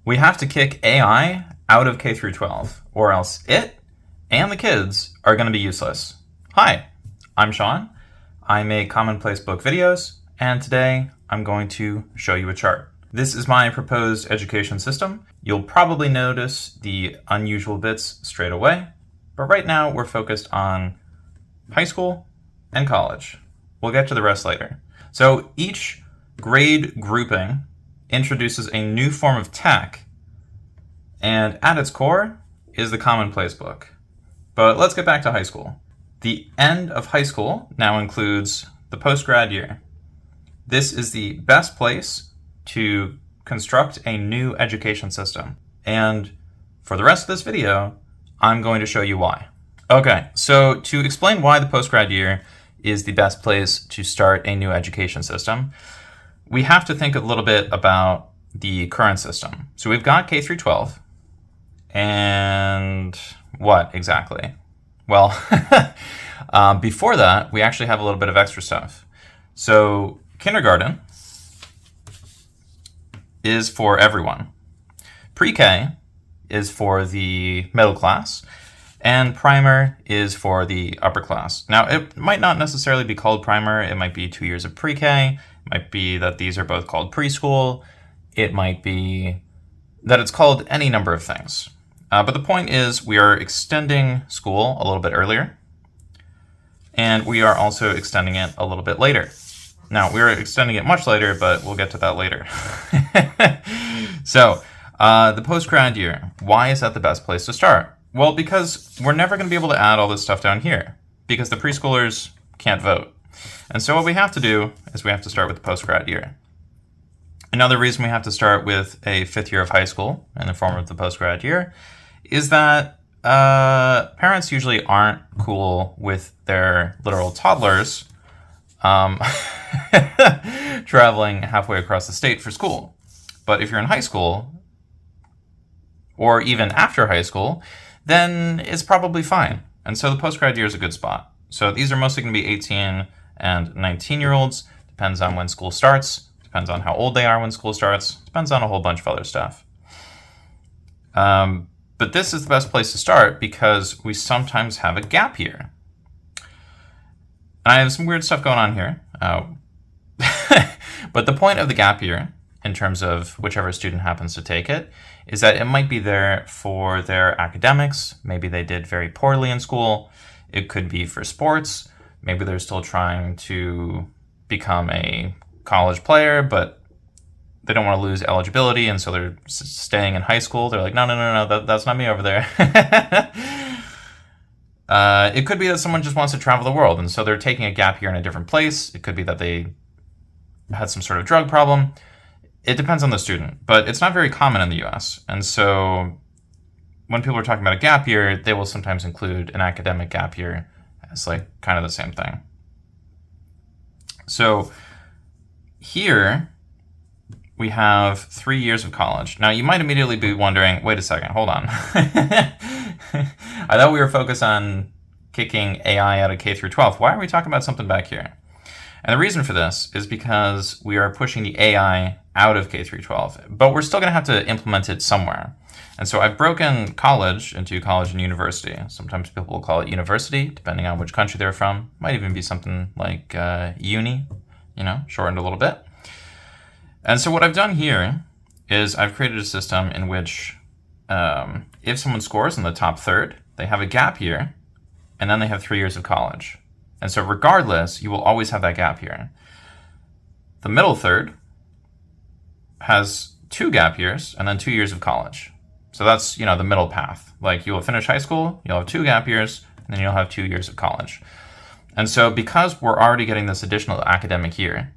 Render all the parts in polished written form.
We have to kick AI out of K through 12, or else it and the kids are going to be useless. Hi, I'm Sean. I make commonplace book videos, and today I'm going to show you a chart. This is my proposed education system. You'll probably notice the unusual bits straight away, but right now we're focused on high school and college. We'll get to the rest later. So each grade grouping introduces a new form of tech, and at its core is the commonplace book. But let's get back to high school. The end of high school now includes the post-grad year. This is the best place to construct a new education system. And for the rest of this video, I'm going to show you why. Okay, so to explain why the post-grad year is the best place to start a new education system, we have to think a little bit about the current system. So we've got K through 12, and what exactly? Well, before that, we actually have a little bit of extra stuff. So kindergarten is for everyone. Pre-K is for the middle class, and primer is for the upper class. Now, it might not necessarily be called primer. It might be 2 years of pre-K. It might be that these are both called preschool. It might be that it's called any number of things. But the point is we are extending school a little bit earlier, and we are also extending it a little bit later. Now, we're extending it much later, but we'll get to that later. So, the post-grad year, why is that the best place to start? Well, because we're never going to be able to add all this stuff down here, because the preschoolers can't vote. And so what we have to do is we have to start with the post-grad year. Another reason we have to start with a 5th year of high school in the form of the post-grad year is that parents usually aren't cool with their literal toddlers traveling halfway across the state for school. But if you're in high school, or even after high school, then it's probably fine. And so the post-grad year is a good spot. So these are mostly going to be 18 and 19-year-olds. Depends on when school starts. Depends on how old they are when school starts. Depends on a whole bunch of other stuff. But this is the best place to start because we sometimes have a gap year. And I have some weird stuff going on here. But the point of the gap year, in terms of whichever student happens to take it, is that it might be there for their academics. Maybe they did very poorly in school. It could be for sports. Maybe they're still trying to become a college player, but they don't want to lose eligibility, and so they're staying in high school. They're like, no, that's not me over there. It could be that someone just wants to travel the world, and so they're taking a gap year in a different place. It could be that they had some sort of drug problem. It depends on the student, but it's not very common in the US. And so when people are talking about a gap year, they will sometimes include an academic gap year as like kind of the same thing. So here we have 3 years of college. Now you might immediately be wondering, wait a second, hold on. I thought we were focused on kicking AI out of K through 12. Why are we talking about something back here? And the reason for this is because we are pushing the AI out of K through 12, but we're still going to have to implement it somewhere. And so I've broken college into college and university. Sometimes people will call it university, depending on which country they're from. Might even be something like uni, shortened a little bit. And so what I've done here is I've created a system in which if someone scores in the top third, they have a gap year, and then they have 3 years of college. And so regardless, you will always have that gap year. The middle third has 2 gap years and then 2 years of college. So that's, the middle path. Like you will finish high school, you'll have 2 gap years, and then you'll have 2 years of college. And so because we're already getting this additional academic year,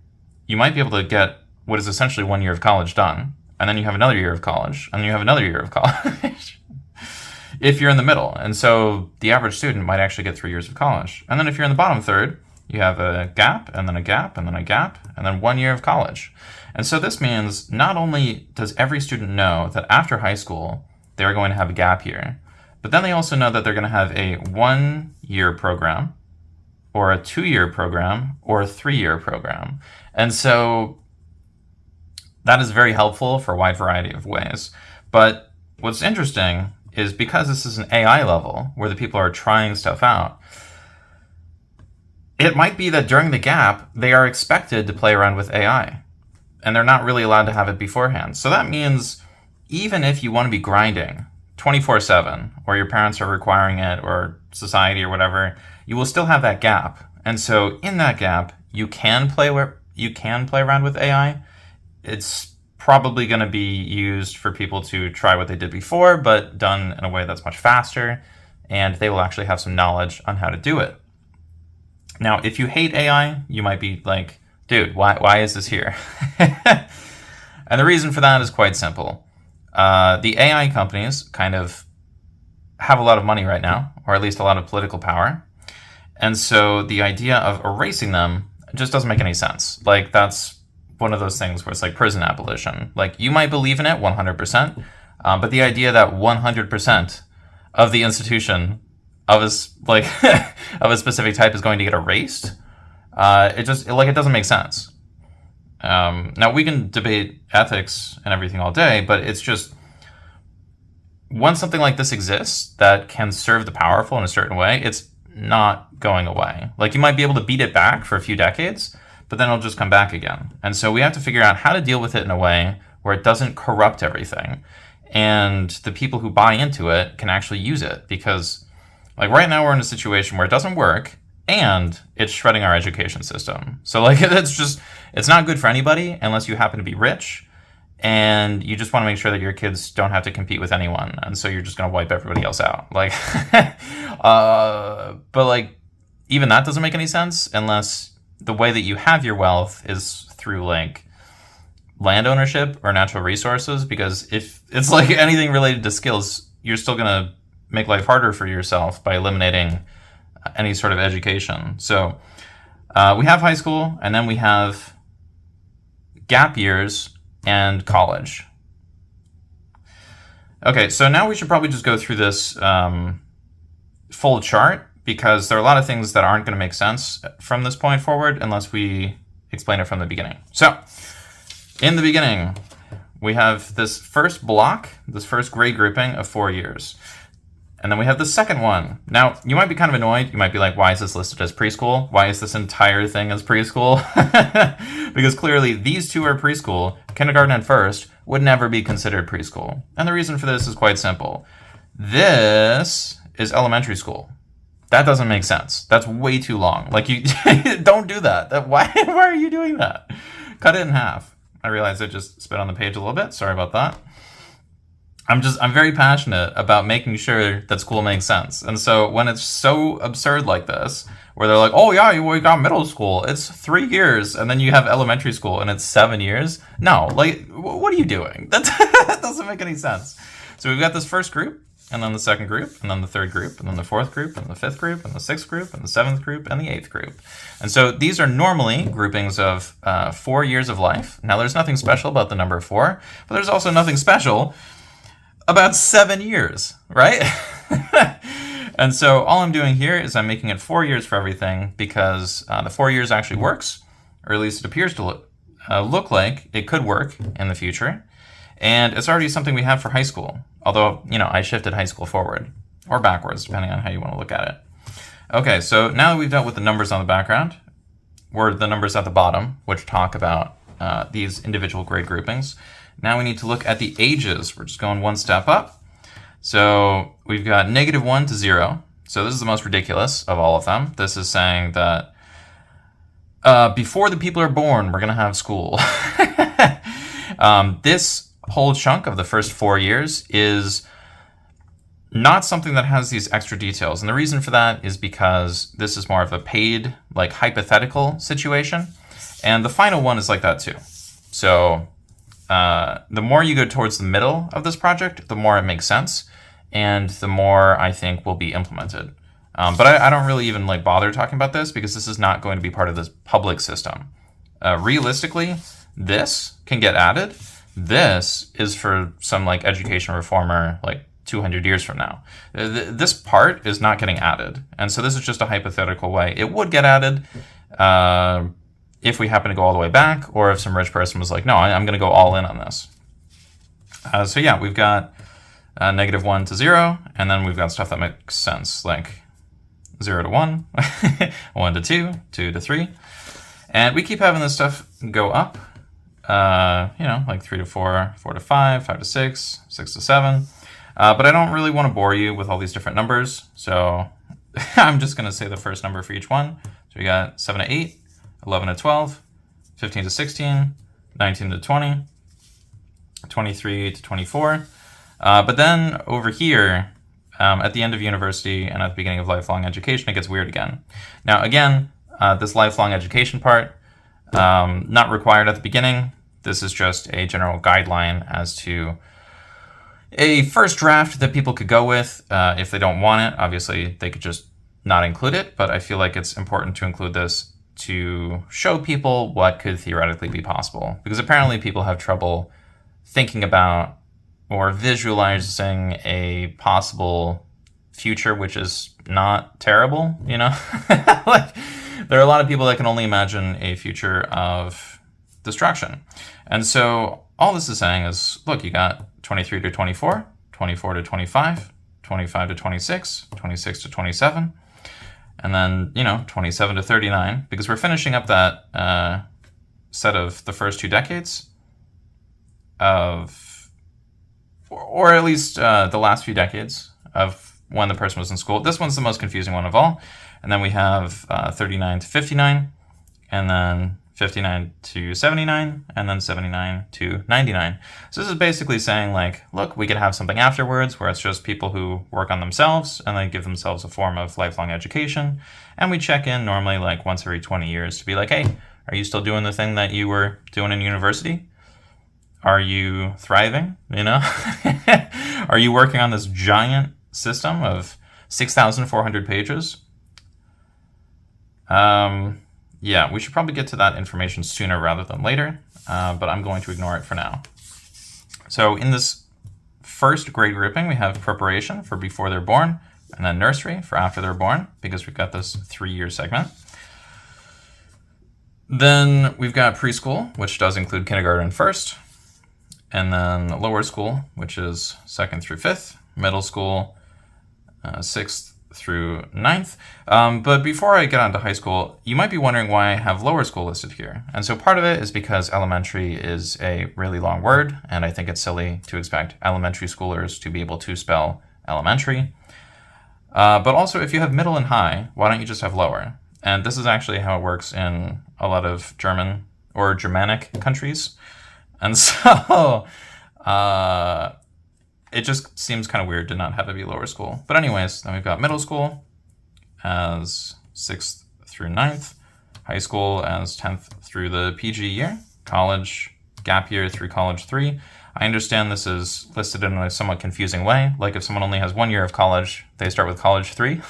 you might be able to get what is essentially 1 year of college done, and then you have another year of college, and then you have another year of college. If you're in the middle. And so the average student might actually get 3 years of college. And then if you're in the bottom third, you have a gap, and then a gap, and then a gap, and then 1 year of college. And so this means not only does every student know that after high school, they're going to have a gap year, but then they also know that they're going to have a 1 year program, or a 2 year program, or a 3 year program. And so That is very helpful for a wide variety of ways. But what's interesting is because this is an AI level where the people are trying stuff out, it might be that during the gap, they are expected to play around with AI, and they're not really allowed to have it beforehand. So that means even if you want to be grinding 24/7, or your parents are requiring it, or society or whatever, you will still have that gap. And so in that gap, you can play around with AI. It's probably going to be used for people to try what they did before, but done in a way that's much faster, and they will actually have some knowledge on how to do it. Now, if you hate AI, you might be like, dude, why is this here? And the reason for that is quite simple. The AI companies kind of have a lot of money right now, or at least a lot of political power. And so the idea of erasing them just doesn't make any sense. Like, that's one of those things where it's like prison abolition. Like, you might believe in it 100%, but the idea that 100% of the institution of a of a specific type is going to get erased, it doesn't make sense. Now, we can debate ethics and everything all day, but it's just, once something like this exists that can serve the powerful in a certain way, it's not going away. Like, you might be able to beat it back for a few decades, but then it'll just come back again. And so we have to figure out how to deal with it in a way where it doesn't corrupt everything, and the people who buy into it can actually use it. Because, like, right now we're in a situation where it doesn't work, and it's shredding our education system. So, like, it's not good for anybody unless you happen to be rich, and you just want to make sure that your kids don't have to compete with anyone, and so you're just going to wipe everybody else out. Like, but, like, even that doesn't make any sense unless the way that you have your wealth is through, like, land ownership or natural resources. Because if it's like anything related to skills, you're still going to make life harder for yourself by eliminating any sort of education. So we have high school, and then we have gap years and college. Okay, so now we should probably just go through this full chart, because there are a lot of things that aren't going to make sense from this point forward unless we explain it from the beginning. So, in the beginning, we have this first block, this first grade grouping of 4 years. And then we have the second one. Now, you might be kind of annoyed. You might be like, why is this listed as preschool? Why is this entire thing as preschool? Because clearly these two are preschool. Kindergarten and first would never be considered preschool. And the reason for this is quite simple. This is elementary school. That doesn't make sense. That's way too long. Like, you don't do that. Why are you doing that? Cut it in half. I realized I just spit on the page a little bit. Sorry about that. I'm very passionate about making sure that school makes sense. And so when it's so absurd like this, where they're like, oh yeah, we got middle school, it's 3 years, and then you have elementary school and it's 7 years. No, like, what are you doing? That doesn't make any sense. So we've got this first group, and then the second group, and then the third group, and then the fourth group, and the fifth group, and the sixth group, and the seventh group, and the eighth group. And so these are normally groupings of 4 years of life. Now, there's nothing special about the number 4, but there's also nothing special about 7 years, right? And so all I'm doing here is I'm making it 4 years for everything, because the 4 years actually works, or at least it appears to look like it could work in the future. And it's already something we have for high school. Although, I shifted high school forward or backwards, depending on how you want to look at it. Okay, so now that we've dealt with the numbers on the background, or the numbers at the bottom, which talk about these individual grade groupings, now we need to look at the ages. We're just going one step up. So we've got -1 to 0. So this is the most ridiculous of all of them. This is saying that before the people are born, we're going to have school. This whole chunk of the first 4 years is not something that has these extra details. And the reason for that is because this is more of a paid, like, hypothetical situation. And the final one is like that too. So the more you go towards the middle of this project, the more it makes sense, and the more I think will be implemented. But I don't really even bother talking about this, because this is not going to be part of this public system. Realistically, this can get added. This is for some education reformer 200 years from now. This part is not getting added, and so this is just a hypothetical way it would get added. if we happen to go all the way back, or if some rich person was like, no, I'm going to go all in on this. So yeah, we've got -1 to 0, and then we've got stuff that makes sense, like 0 to 1, 1 to 2, 2 to 3. And we keep having this stuff go up, like 3 to 4, 4 to 5, 5 to 6, 6 to 7. But I don't really want to bore you with all these different numbers, so I'm just going to say the first number for each one. So we got 7 to 8, 11 to 12, 15 to 16, 19 to 20, 23 to 24. But then over here, at the end of university and at the beginning of lifelong education, it gets weird again. Now, again, this lifelong education part, not required at the beginning. This is just a general guideline as to a first draft that people could go with. If they don't want it, obviously they could just not include it, but I feel like it's important to include this to show people what could theoretically be possible, because apparently people have trouble thinking about or visualizing a possible future which is not terrible, like there are a lot of people that can only imagine a future of destruction. And so all this is saying is, look, you got 23 to 24, 24 to 25, 25 to 26, 26 to 27, and then, 27 to 39, because we're finishing up that set of the first 2 decades of, or at least the last few decades of when the person was in school. This one's the most confusing one of all. And then we have 39 to 59, and then 59 to 79, and then 79 to 99. So this is basically saying, like, look, we could have something afterwards where it's just people who work on themselves and they give themselves a form of lifelong education. And we check in normally like once every 20 years to be like, hey, are you still doing the thing that you were doing in university? Are you thriving? Are you working on this giant system of 6,400 pages? Yeah, we should probably get to that information sooner rather than later, but I'm going to ignore it for now. So in this first grade grouping, we have preparation for before they're born, and then nursery for after they're born, because we've got this 3-year segment. Then we've got preschool, which does include kindergarten first, and then lower school, which is 2nd through 5th, middle school, 6th through 9th. But before I get on to high school, you might be wondering why I have lower school listed here. And so part of it is because elementary is a really long word, and I think it's silly to expect elementary schoolers to be able to spell elementary. But also, if you have middle and high, why don't you just have lower? And this is actually how it works in a lot of German or Germanic countries. And so it just seems kind of weird to not have it be lower school. But anyways, then we've got middle school as 6th through 9th, high school as 10th through the PG year, college, gap year through college 3. I understand this is listed in a somewhat confusing way. Like if someone only has 1 year of college, they start with college 3.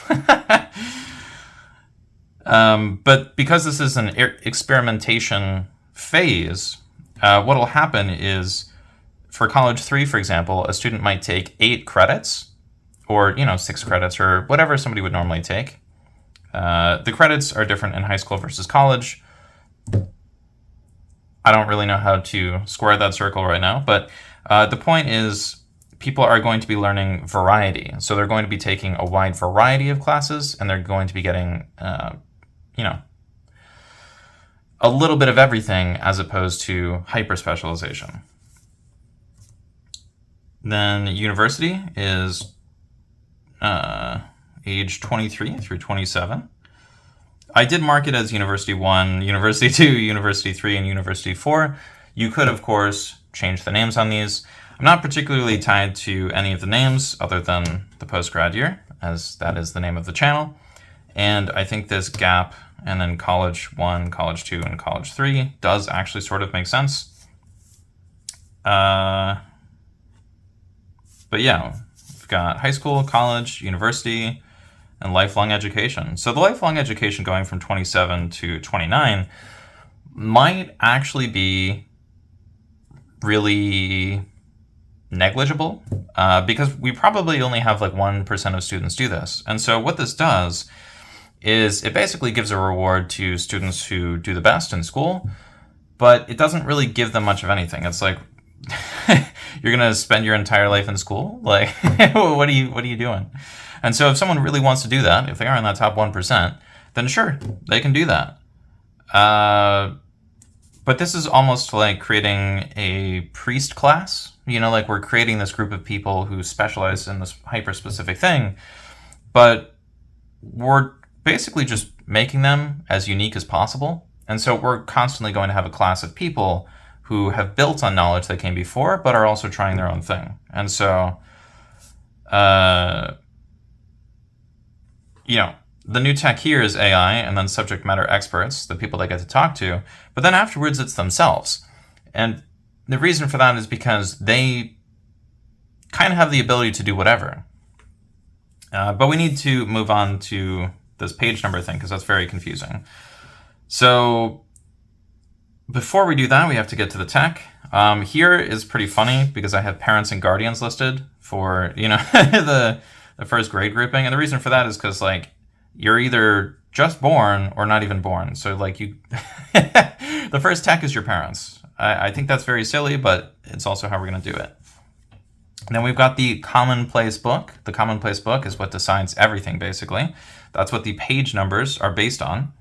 But because this is an experimentation phase, what will happen is, for college 3, for example, a student might take 8 credits, or 6 credits, or whatever somebody would normally take. The credits are different in high school versus college. I don't really know how to square that circle right now, but the point is people are going to be learning variety. So they're going to be taking a wide variety of classes, and they're going to be getting, a little bit of everything as opposed to hyper-specialization. Then university is age 23 through 27. I did mark it as University 1, University 2, University 3, and University 4. You could, of course, change the names on these. I'm not particularly tied to any of the names other than the postgrad year, as that is the name of the channel. And I think this gap and then college 1, college 2, and college 3 does actually sort of make sense. But yeah, we've got high school, college, university, and lifelong education. So the lifelong education going from 27 to 29 might actually be really negligible, because we probably only have like 1% of students do this. And so what this does is it basically gives a reward to students who do the best in school, but it doesn't really give them much of anything. It's like, you're going to spend your entire life in school? Like, what are you doing? And so if someone really wants to do that, if they are in that top 1%, then sure, they can do that. But this is almost like creating a priest class. Like we're creating this group of people who specialize in this hyper-specific thing, but we're basically just making them as unique as possible. And so we're constantly going to have a class of people who have built on knowledge that came before, but are also trying their own thing. And so, the new tech here is AI, and then subject matter experts, the people they get to talk to. But then afterwards, it's themselves. And the reason for that is because they kind of have the ability to do whatever. But we need to move on to this page number thing, because that's very confusing. So before we do that, we have to get to the tech. Here is pretty funny because I have parents and guardians listed for, the first grade grouping. And the reason for that is because, like, you're either just born or not even born. So, like, the first tech is your parents. I think that's very silly, but it's also how we're going to do it. And then we've got the commonplace book. The commonplace book is what decides everything, basically. That's what the page numbers are based on.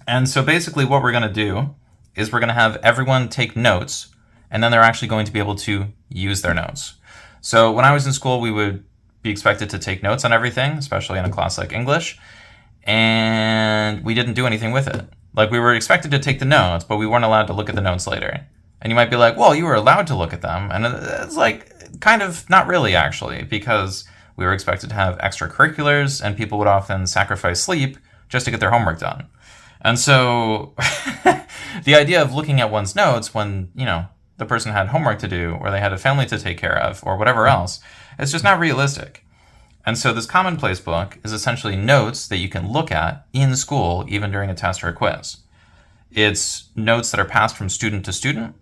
And so basically what we're going to do is we're going to have everyone take notes, and then they're actually going to be able to use their notes. So when I was in school, we would be expected to take notes on everything, especially in a class like English, and we didn't do anything with it. Like, we were expected to take the notes, but we weren't allowed to look at the notes later. And you might be like, well, you were allowed to look at them. And it's like, kind of not really, actually, because we were expected to have extracurriculars, and people would often sacrifice sleep just to get their homework done. And so the idea of looking at one's notes when, the person had homework to do, or they had a family to take care of, or whatever else, it's just not realistic. And so this commonplace book is essentially notes that you can look at in school, even during a test or a quiz. It's notes that are passed from student to student,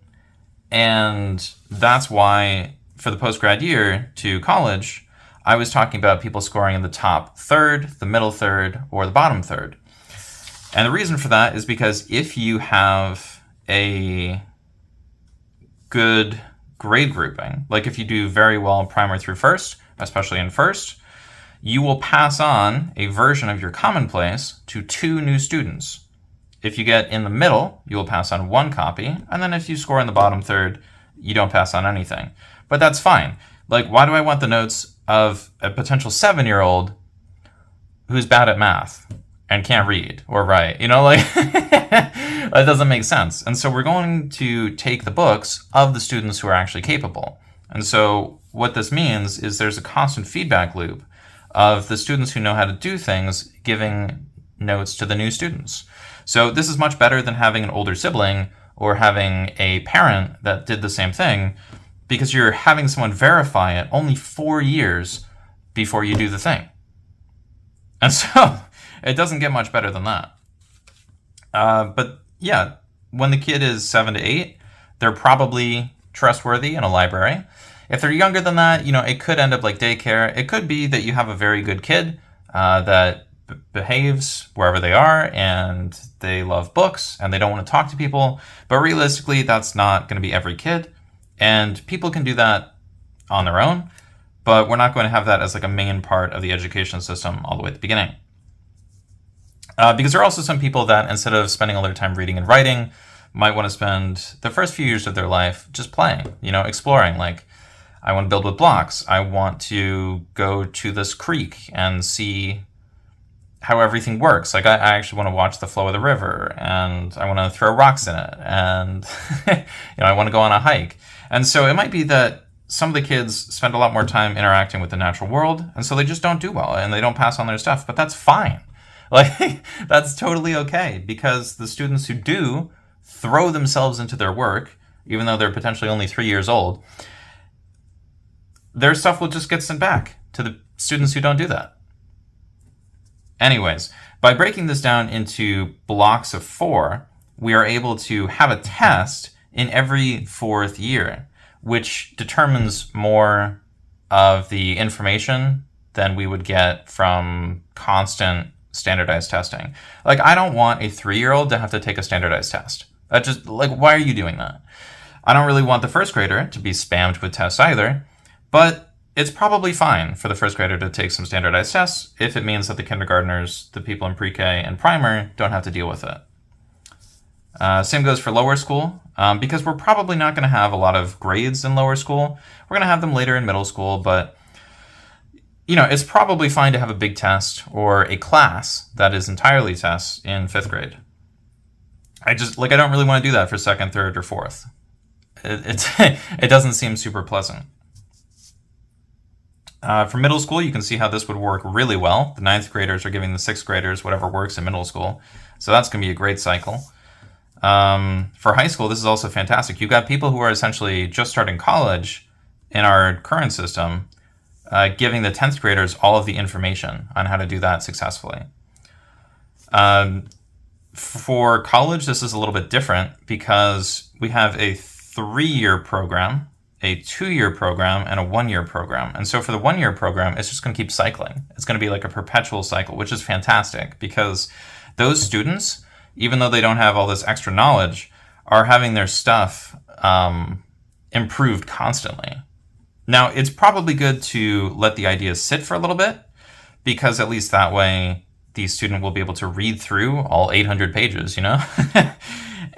and that's why for the post-grad year to college, I was talking about people scoring in the top third, the middle third, or the bottom third. And the reason for that is because if you have a good grade grouping, like if you do very well in primary through first, especially in first, you will pass on a version of your commonplace to 2 new students. If you get in the middle, you will pass on 1 copy, and then if you score in the bottom third, you don't pass on anything. But that's fine. Like, why do I want the notes of a potential 7-year-old who's bad at math and can't read or write? That doesn't make sense. And so we're going to take the books of the students who are actually capable. And so what this means is there's a constant feedback loop of the students who know how to do things giving notes to the new students. So this is much better than having an older sibling or having a parent that did the same thing, because you're having someone verify it only 4 years before you do the thing. And so it doesn't get much better than that. But yeah, when the kid is 7 to 8, they're probably trustworthy in a library. If they're younger than that, it could end up like daycare. It could be that you have a very good kid that behaves wherever they are, and they love books, and they don't want to talk to people. But realistically, that's not going to be every kid. And people can do that on their own, but we're not going to have that as like a main part of the education system all the way at the beginning. Because there are also some people that, instead of spending all their time reading and writing, might want to spend the first few years of their life just playing, exploring. Like, I want to build with blocks. I want to go to this creek and see how everything works. Like, I actually want to watch the flow of the river, and I want to throw rocks in it, and I want to go on a hike. And so it might be that some of the kids spend a lot more time interacting with the natural world, and so they just don't do well, and they don't pass on their stuff. But that's fine. Like, that's totally okay, because the students who do throw themselves into their work, even though they're potentially only 3 years old, their stuff will just get sent back to the students who don't do that. Anyways, by breaking this down into blocks of 4, we are able to have a test in every 4th year, which determines more of the information than we would get from constant standardized testing. Like, I don't want a 3-year-old to have to take a standardized test. That just, like, why are you doing that? I don't really want the first grader to be spammed with tests either, but it's probably fine for the first grader to take some standardized tests if it means that the kindergartners, the people in pre-K and primer, don't have to deal with it. Same goes for lower school, because we're probably not going to have a lot of grades in lower school. We're going to have them later in middle school, but it's probably fine to have a big test or a class that is entirely tests in 5th grade. I don't really want to do that for 2nd, 3rd, or 4th. It doesn't seem super pleasant. For middle school, you can see how this would work really well. The 9th graders are giving the 6th graders whatever works in middle school. So that's going to be a great cycle. For high school, this is also fantastic. You've got people who are essentially just starting college in our current system, giving the 10th graders all of the information on how to do that successfully. For college, this is a little bit different because we have a 3-year program, a 2-year program, and a 1-year program. And so for the 1-year program, it's just going to keep cycling. It's going to be like a perpetual cycle, which is fantastic because those students, even though they don't have all this extra knowledge, are having their stuff improved constantly. Now, it's probably good to let the ideas sit for a little bit because at least that way the student will be able to read through all 800 pages,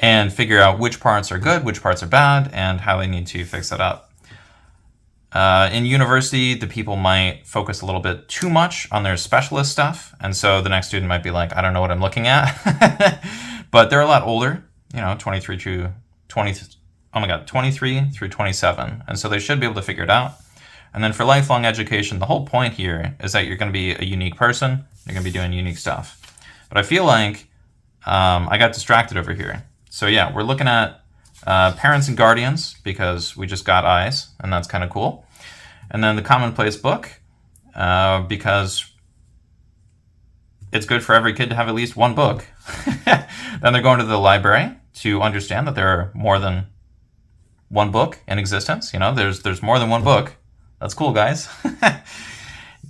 and figure out which parts are good, which parts are bad, and how they need to fix it up. In university, the people might focus a little bit too much on their specialist stuff, and so the next student might be like, I don't know what I'm looking at. But they're a lot older, 23 through 27, and so they should be able to figure it out. And then for lifelong education, the whole point here is that you're going to be a unique person, you're going to be doing unique stuff. But I feel like I got distracted over here. So yeah, we're looking at parents and guardians because we just got eyes, and that's kind of cool. And then the commonplace book, because it's good for every kid to have at least one book. Then they're going to the library to understand that there are more than one book in existence. There's more than one book. That's cool, guys.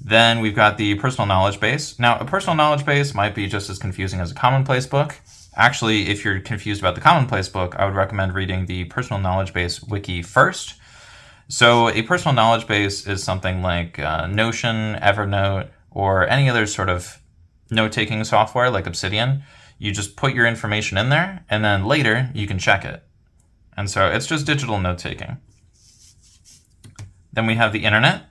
Then we've got the personal knowledge base. Now, a personal knowledge base might be just as confusing as a commonplace book. Actually, if you're confused about the commonplace book, I would recommend reading the personal knowledge base wiki first. So a personal knowledge base is something like Notion, Evernote, or any other sort of note-taking software like Obsidian. You just put your information in there, and then later you can check it. And so it's just digital note-taking. Then we have the internet.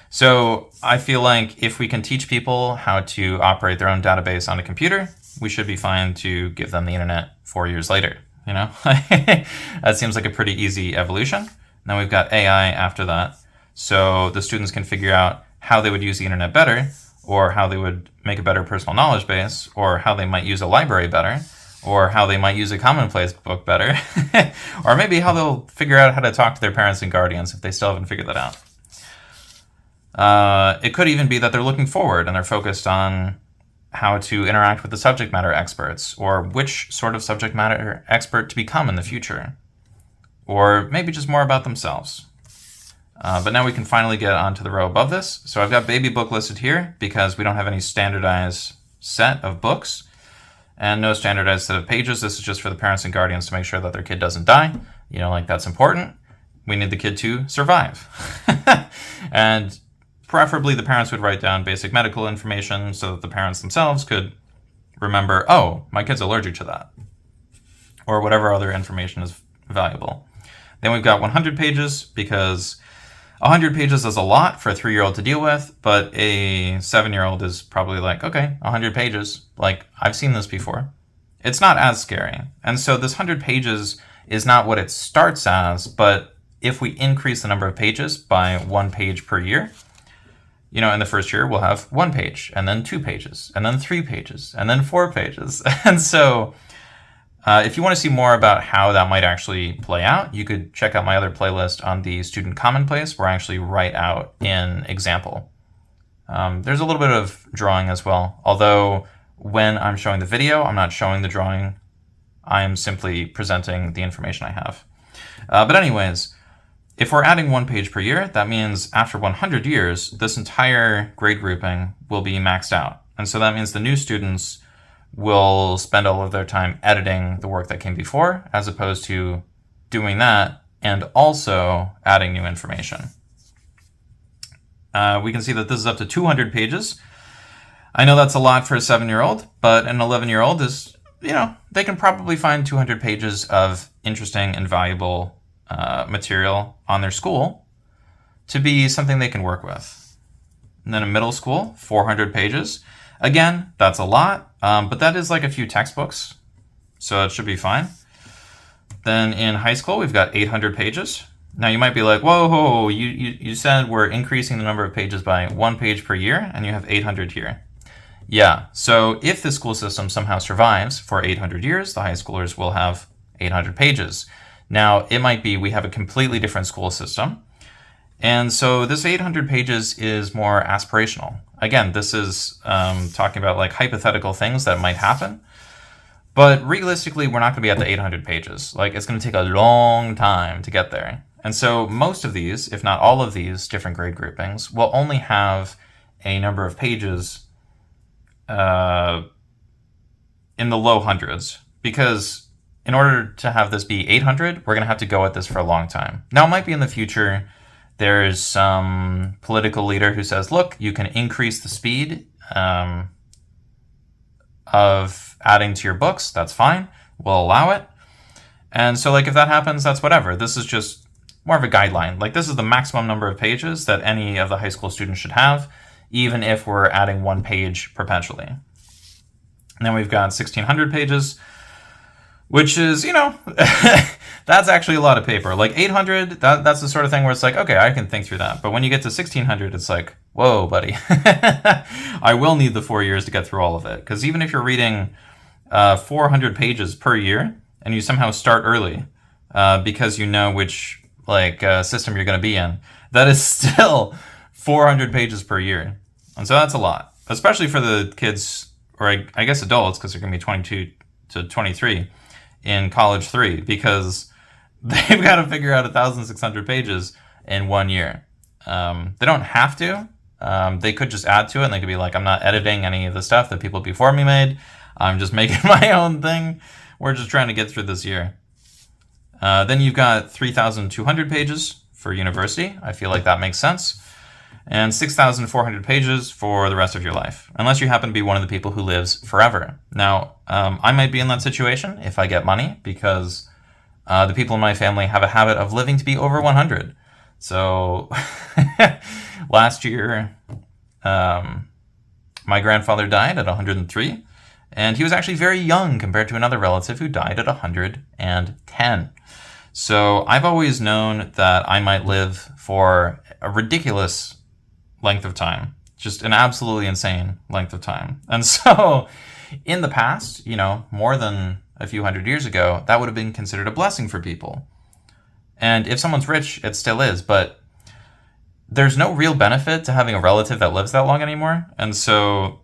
So I feel like if we can teach people how to operate their own database on a computer, we should be fine to give them the internet 4 years later. That seems like a pretty easy evolution. Then we've got AI after that. So the students can figure out how they would use the internet better, or how they would make a better personal knowledge base, or how they might use a library better, or how they might use a commonplace book better, or maybe how they'll figure out how to talk to their parents and guardians if they still haven't figured that out. It could even be that they're looking forward and they're focused on how to interact with the subject matter experts, or which sort of subject matter expert to become in the future, or maybe just more about themselves. But now we can finally get onto the row above this. So I've got baby book listed here because we don't have any standardized set of books and no standardized set of pages. This is just for the parents and guardians to make sure that their kid doesn't die. That's important. We need the kid to survive. And preferably the parents would write down basic medical information so that the parents themselves could remember, oh, my kid's allergic to that, or whatever other information is valuable. Then we've got 100 pages because 100 pages is a lot for a 3-year-old to deal with, but a 7-year-old is probably like, okay, 100 pages. Like, I've seen this before. It's not as scary. And so this 100 pages is not what it starts as, but if we increase the number of pages by 1 page per year, in the first year we'll have 1 page, and then 2 pages, and then 3 pages, and then 4 pages. And so if you want to see more about how that might actually play out, you could check out my other playlist on the student commonplace where I actually write out an example. There's a little bit of drawing as well, although when I'm showing the video, I'm not showing the drawing. I'm simply presenting the information I have. But anyways, if we're adding 1 page per year, that means after 100 years, this entire grade grouping will be maxed out. And so that means the new students will spend all of their time editing the work that came before, as opposed to doing that and also adding new information. We can see that this is up to 200 pages. I know that's a lot for a 7-year-old, but an 11-year-old is, they can probably find 200 pages of interesting and valuable material on their school to be something they can work with. And then in middle school, 400 pages. Again, that's a lot, but that is like a few textbooks, so it should be fine. Then in high school, we've got 800 pages. Now you might be like, whoa, you said we're increasing the number of pages by 1 page per year, and you have 800 here. Yeah, so if the school system somehow survives for 800 years, the high schoolers will have 800 pages. Now, it might be we have a completely different school system, and so this 800 pages is more aspirational. Again, this is talking about like hypothetical things that might happen, but realistically, we're not going to be at the 800 pages. Like, it's going to take a long time to get there. And so most of these, if not all of these different grade groupings, will only have a number of pages in the low hundreds, because in order to have this be 800, we're going to have to go at this for a long time. Now, it might be in the future there's some political leader who says, look, you can increase the speed of adding to your books. That's fine. We'll allow it. And so, like, if that happens, that's whatever. This is just more of a guideline. Like, this is the maximum number of pages that any of the high school students should have, even if we're adding 1 page perpetually. And then we've got 1,600 pages, which is, that's actually a lot of paper. Like 800, that's the sort of thing where it's like, okay, I can think through that. But when you get to 1,600, it's like, whoa, buddy. I will need the 4 years to get through all of it. Because even if you're reading 400 pages per year, and you somehow start early because you know which system you're going to be in, that is still 400 pages per year. And so that's a lot, especially for the kids, or I guess adults, because they're going to be 22 to 23 in college 3, because they've got to figure out 1,600 pages in 1 year. They don't have to. They could just add to it, and they could be like, I'm not editing any of the stuff that people before me made. I'm just making my own thing. We're just trying to get through this year. Then you've got 3,200 pages for university. I feel like that makes sense. And 6,400 pages for the rest of your life, unless you happen to be one of the people who lives forever. Now, I might be in that situation if I get money, because the people in my family have a habit of living to be over 100. So last year, my grandfather died at 103, and he was actually very young compared to another relative who died at 110. So I've always known that I might live for a ridiculous length of time, just an absolutely insane length of time. And so in the past, more than a few hundred years ago, that would have been considered a blessing for people. And if someone's rich, it still is, but there's no real benefit to having a relative that lives that long anymore. And so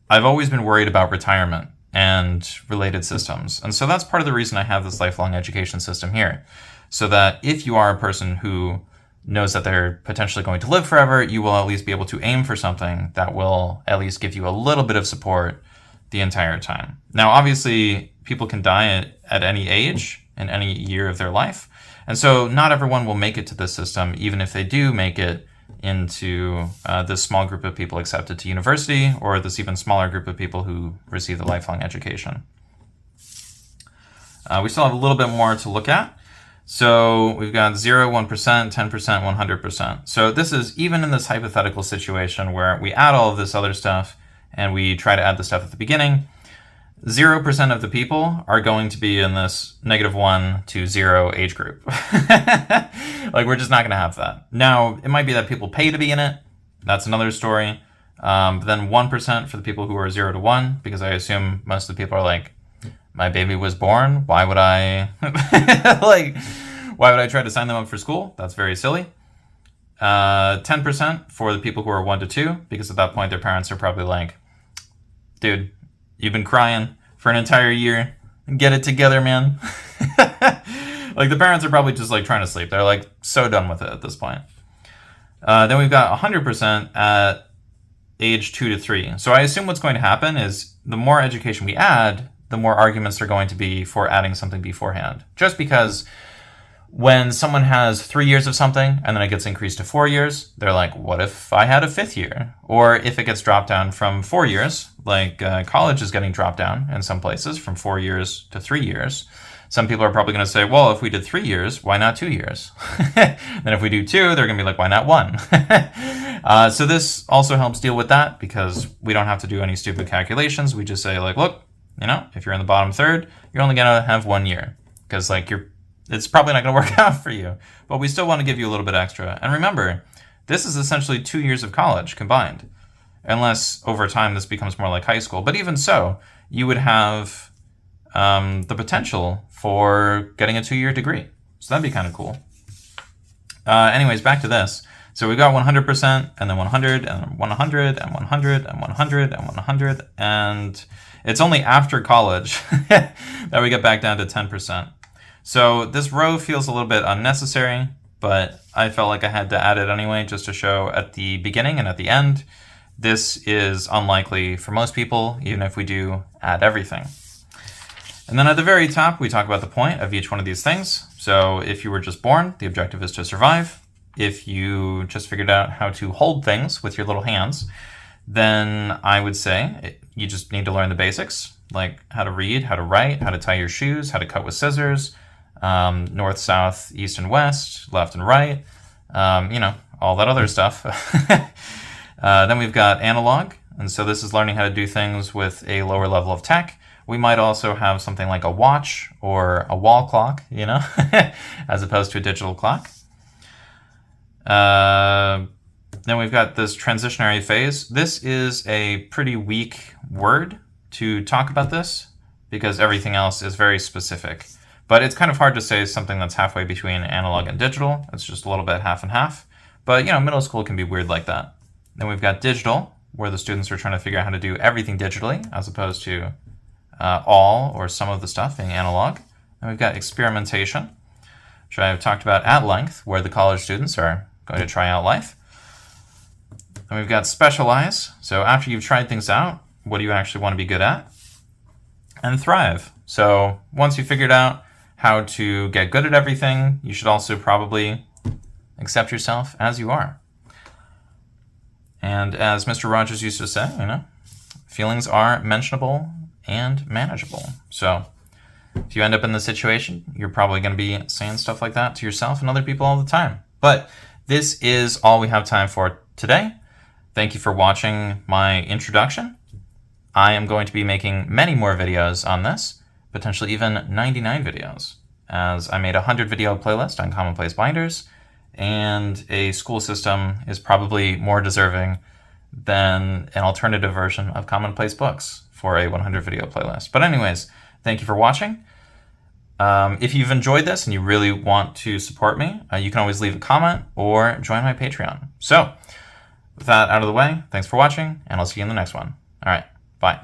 I've always been worried about retirement and related systems. And so that's part of the reason I have this lifelong education system here, so that if you are a person who knows that they're potentially going to live forever, you will at least be able to aim for something that will at least give you a little bit of support the entire time. Now, obviously, people can die at any age in any year of their life. And so not everyone will make it to this system, even if they do make it into this small group of people accepted to university, or this even smaller group of people who receive the lifelong education. We still have a little bit more to look at. So we've got 0, 1%, 10%, 100%. So this is even in this hypothetical situation where we add all of this other stuff and we try to add the stuff at the beginning, 0% of the people are going to be in this -1 to 0 age group. Like, we're just not going to have that. Now, it might be that people pay to be in it. That's another story. But then 1% for the people who are 0 to 1, because I assume most of the people are like, my baby was born. Why would I why would I try to sign them up for school? That's very silly. 10% for the people who are 1 to 2, because at that point their parents are probably like, dude, you've been crying for an entire year. Get it together, man. Like, the parents are probably just like trying to sleep. They're like so done with it at this point. Then we've got 100% at age 2 to 3. So I assume what's going to happen is the more education we add, the more arguments there are going to be for adding something beforehand. Just because when someone has 3 years of something and then it gets increased to 4 years, they're like, what if I had a 5th year? Or if it gets dropped down from 4 years, like college is getting dropped down in some places from 4 years to 3 years. Some people are probably going to say, well, if we did 3 years, why not 2 years? Then if we do 2, they're going to be like, why not 1? So this also helps deal with that because we don't have to do any stupid calculations. We just say like, look, if you're in the bottom third, you're only going to have 1 year because it's probably not going to work out for you, but we still want to give you a little bit extra. And remember, this is essentially 2 years of college combined, unless over time this becomes more like high school. But even so, you would have the potential for getting a 2-year degree. So that'd be kind of cool. Anyways, back to this. So we got 100% and then 100 and 100 and 100 and 100 and 100. And it's only after college that we get back down to 10%. So this row feels a little bit unnecessary, but I felt like I had to add it anyway just to show at the beginning and at the end. This is unlikely for most people, even if we do add everything. And then at the very top, we talk about the point of each one of these things. So if you were just born, the objective is to survive. If you just figured out how to hold things with your little hands, then I would say you just need to learn the basics, like how to read, how to write, how to tie your shoes, how to cut with scissors, north, south, east, and west, left and right, all that other stuff. Then we've got analog. And so this is learning how to do things with a lower level of tech. We might also have something like a watch or a wall clock, as opposed to a digital clock. Then we've got this transitionary phase. This is a pretty weak word to talk about this because everything else is very specific. But it's kind of hard to say something that's halfway between analog and digital. It's just a little bit half and half. But, middle school can be weird like that. Then we've got digital, where the students are trying to figure out how to do everything digitally as opposed to all or some of the stuff being analog. And we've got experimentation, which I've talked about at length, where the college students are going to try out life. And we've got specialize. So after you've tried things out, what do you actually want to be good at? And thrive. So once you've figured out how to get good at everything, you should also probably accept yourself as you are. And as Mr. Rogers used to say, feelings are mentionable and manageable. So if you end up in this situation, you're probably going to be saying stuff like that to yourself and other people all the time. But this is all we have time for today. Thank you for watching my introduction. I am going to be making many more videos on this, potentially even 99 videos, as I made a 100 video playlist on commonplace binders, and a school system is probably more deserving than an alternative version of commonplace books for a 100 video playlist. But anyways, thank you for watching. If you've enjoyed this and you really want to support me, you can always leave a comment or join my Patreon. So with that out of the way, thanks for watching, and I'll see you in the next one. All right, bye.